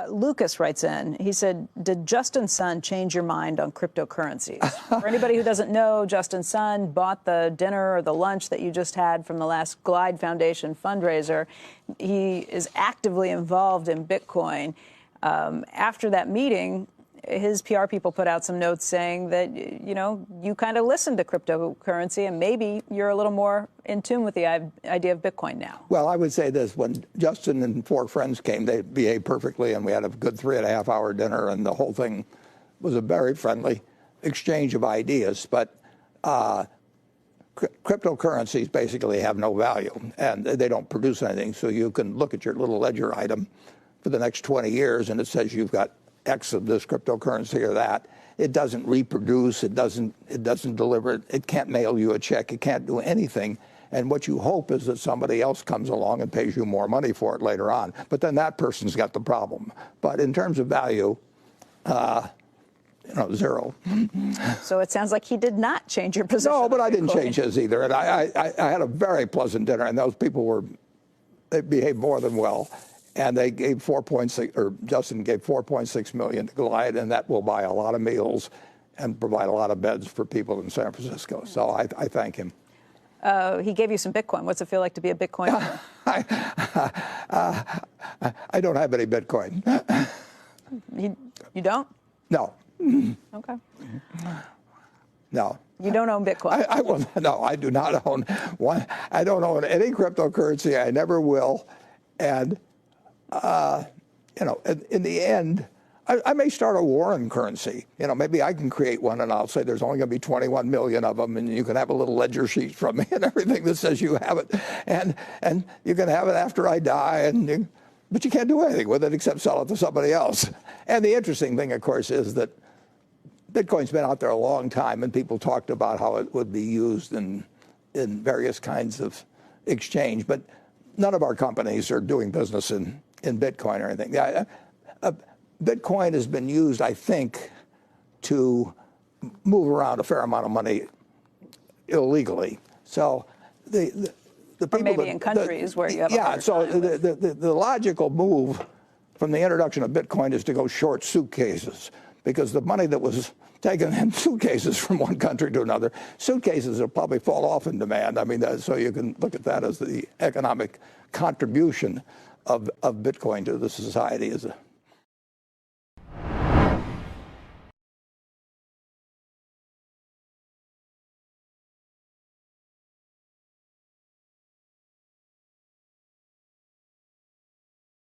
Lucas writes in, he said, did Justin Sun change your mind on cryptocurrencies? For anybody who doesn't know, Justin Sun bought the dinner or the lunch that you just had from the last Glide Foundation fundraiser. He is actively involved in Bitcoin. After that meeting, his PR people put out some notes saying that, you know, you kind of listened to cryptocurrency and maybe you're a little more in tune with the idea of Bitcoin now. Well, I would say this. When Justin and 4 friends came, they behaved perfectly, and we had a good 3.5-hour dinner, and the whole thing was a very friendly exchange of ideas. But cryptocurrencies basically have no value, and they don't produce anything. So you can look at your little ledger item for the next 20 years, and it says you've got X of this cryptocurrency or that. It doesn't reproduce. It doesn't deliver. It can't mail you a check. It can't do anything. And what you hope is that somebody else comes along and pays you more money for it later on. But then that person's got the problem. But in terms of value, zero. So it sounds like he did not change your position. No, but I didn't change his either. And I had a very pleasant dinner, and those people they behaved more than well. And they gave Justin gave $4.6 million to Glide, and that will buy a lot of meals and provide a lot of beds for people in San Francisco. So I thank him. He gave you some Bitcoin. What's it feel like to be a Bitcoiner? I don't have any Bitcoin. You don't? No. Okay. No. You don't own Bitcoin? No, I do not own one. I don't own any cryptocurrency. I never will. And in the end, I may start a war on currency. Maybe I can create one, and I'll say there's only going to be 21 million of them, and you can have a little ledger sheet from me and everything that says you have it, and you can have it after I die, but you can't do anything with it except sell it to somebody else. And the interesting thing, of course, is that Bitcoin's been out there a long time, and people talked about how it would be used in various kinds of exchange, but none of our companies are doing business in Bitcoin or anything. Bitcoin has been used, I think, to move around a fair amount of money illegally. So the people or maybe in countries where you have a so the logical move from the introduction of Bitcoin is to go short suitcases, because the money that was taken in suitcases from one country to another, suitcases will probably fall off in demand. I mean, so you can look at that as the economic contribution of Bitcoin to the society as a